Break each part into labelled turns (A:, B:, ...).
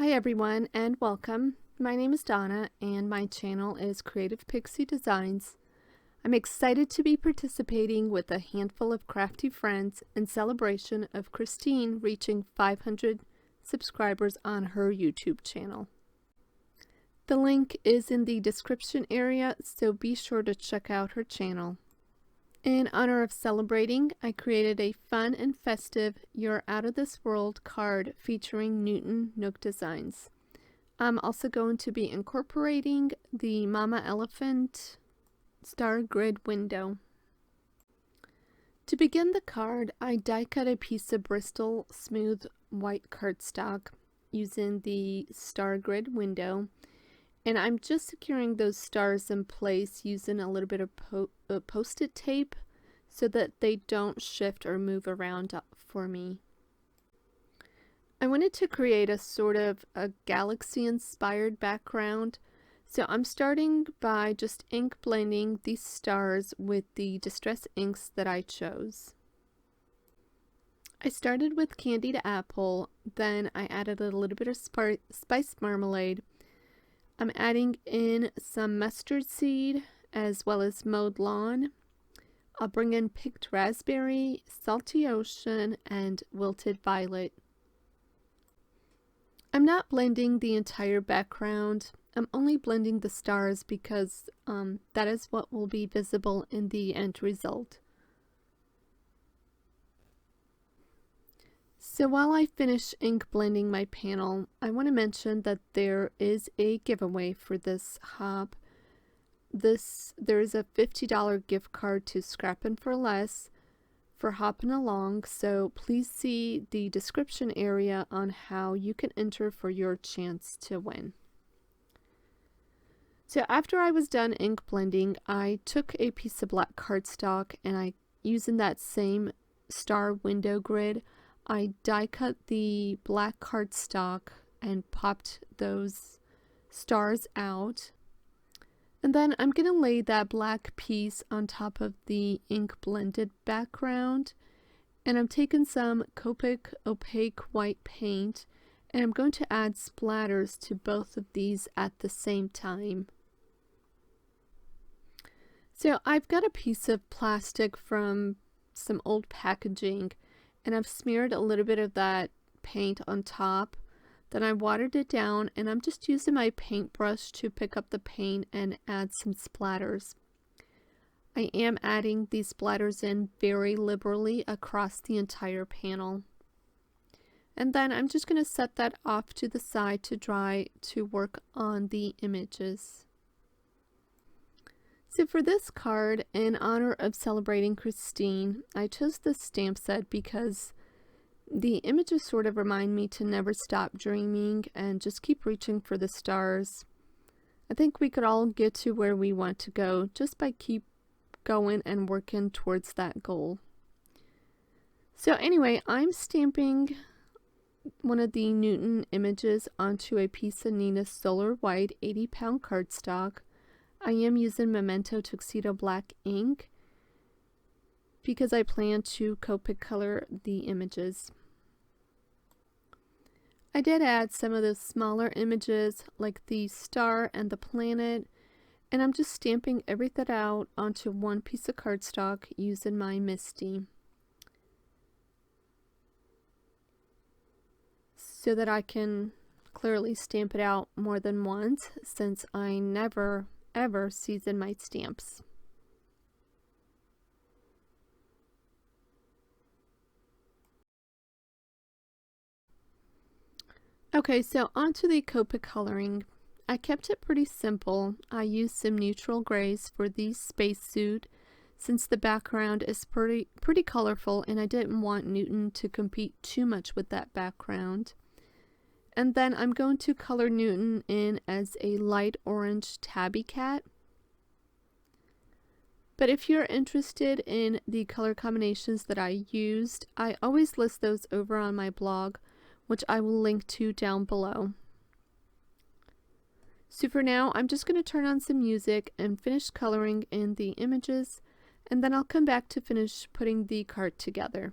A: Hi everyone and welcome. My name is Donna and my channel is Creative Pixie Designs. I'm excited to be participating with a handful of crafty friends in celebration of Christine reaching 500 subscribers on her YouTube channel. The link is in the description area, so be sure to check out her channel. In honor of celebrating, I created a fun and festive You're Out of This World card featuring Nook designs. I'm also going to be incorporating the Mama Elephant star grid window. To begin the card, I die cut a piece of Bristol smooth white cardstock using the star grid window, and I'm just securing those stars in place using a little bit of post-it tape so that they don't shift or move around for me. I wanted to create a sort of a galaxy inspired background, so I'm starting by just ink blending these stars with the distress inks that I chose. I started with candied apple, then I added a little bit of spiced marmalade. I'm adding in some mustard seed as well as mowed lawn. I'll bring in picked raspberry, salty ocean, and wilted violet. I'm not blending the entire background. I'm only blending the stars because that is what will be visible in the end result. So while I finish ink blending my panel, I want to mention that there is a giveaway for this hop. There is a $50 gift card to Scrappin' for Less for hopping along, so please see the description area on how you can enter for your chance to win. So after I was done ink blending, I took a piece of black cardstock and using that same star window grid, I die cut the black cardstock and popped those stars out. And then I'm going to lay that black piece on top of the ink blended background. And I'm taking some Copic opaque white paint and I'm going to add splatters to both of these at the same time. So I've got a piece of plastic from some old packaging and I've smeared a little bit of that paint on top. Then I watered it down and I'm just using my paintbrush to pick up the paint and add some splatters. I am adding these splatters in very liberally across the entire panel. And then I'm just going to set that off to the side to dry to work on the images. So for this card, in honor of celebrating Christine, I chose this stamp set because the images sort of remind me to never stop dreaming and just keep reaching for the stars. I think we could all get to where we want to go just by keep going and working towards that goal. So anyway, I'm stamping one of the Newton images onto a piece of Neenah Solar White 80-pound cardstock. I am using Memento Tuxedo Black ink because I plan to Copic color the images. I did add some of those smaller images like the star and the planet, and I'm just stamping everything out onto one piece of cardstock using my Misty so that I can clearly stamp it out more than once, since I never ever season my stamps. Okay, so onto the Copic coloring. I kept it pretty simple. I used some neutral grays for the spacesuit since the background is pretty colorful and I didn't want Newton to compete too much with that background. And then I'm going to color Newton in as a light orange tabby cat. But if you're interested in the color combinations that I used, I always list those over on my blog, which I will link to down below. So for now, I'm just going to turn on some music and finish coloring in the images, and then I'll come back to finish putting the card together.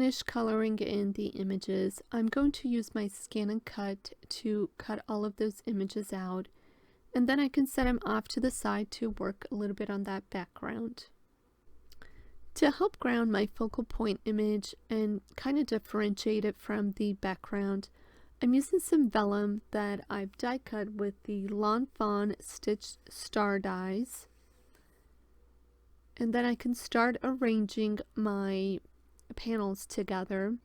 A: finish coloring in the images, I'm going to use my scan and cut to cut all of those images out, and then I can set them off to the side to work a little bit on that background. To help ground my focal point image and kind of differentiate it from the background, I'm using some vellum that I've die cut with the Fawn stitched star dies. And then I can start arranging my panels together.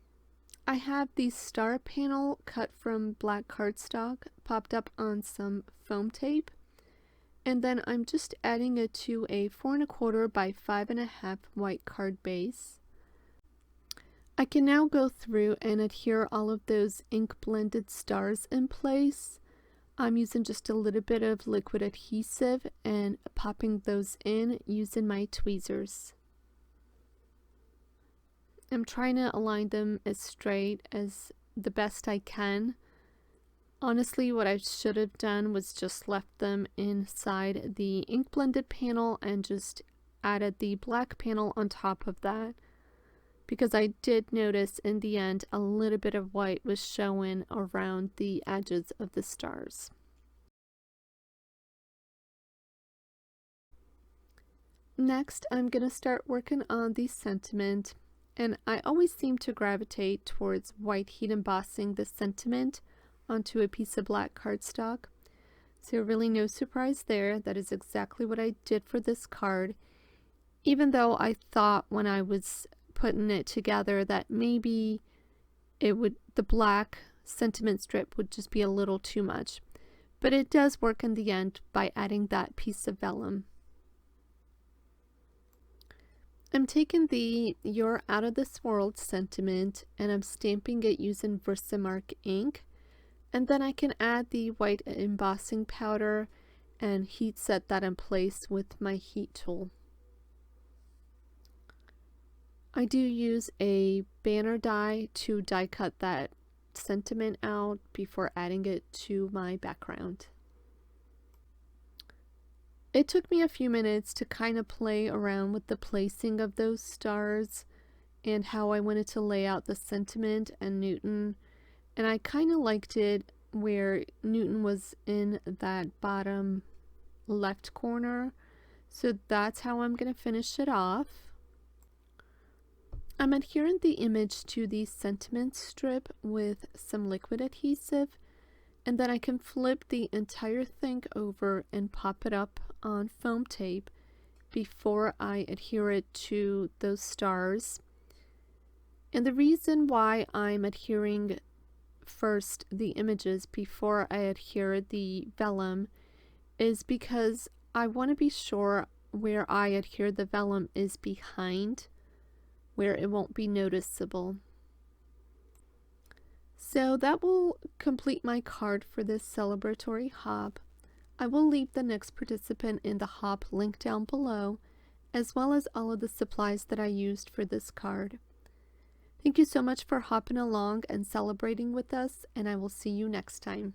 A: I have the star panel cut from black cardstock popped up on some foam tape, and then I'm just adding it to a 4 1/4 by 5 1/2 white card base. I can now go through and adhere all of those ink blended stars in place. I'm using just a little bit of liquid adhesive and popping those in using my tweezers. I'm trying to align them as straight as the best I can. Honestly, what I should have done was just left them inside the ink blended panel and just added the black panel on top of that, because I did notice in the end a little bit of white was showing around the edges of the stars. Next, I'm going to start working on the sentiment, and I always seem to gravitate towards white heat embossing the sentiment onto a piece of black cardstock. So really no surprise there, that is exactly what I did for this card, even though I thought when I was putting it together that maybe the black sentiment strip would just be a little too much, but it does work in the end by adding that piece of vellum. I'm taking the You're Out of This World sentiment and I'm stamping it using Versamark ink, and then I can add the white embossing powder and heat set that in place with my heat tool. I do use a banner die to die cut that sentiment out before adding it to my background. It took me a few minutes to kind of play around with the placing of those stars and how I wanted to lay out the sentiment and Newton, and I kind of liked it where Newton was in that bottom left corner, so that's how I'm going to finish it off. I'm adhering the image to the sentiment strip with some liquid adhesive, and then I can flip the entire thing over and pop it up on foam tape before I adhere it to those stars. And the reason why I'm adhering first the images before I adhere the vellum is because I want to be sure where I adhere the vellum is behind, where it won't be noticeable. So that will complete my card for this celebratory hop. I will leave the next participant in the hop link down below, as well as all of the supplies that I used for this card. Thank you so much for hopping along and celebrating with us, and I will see you next time.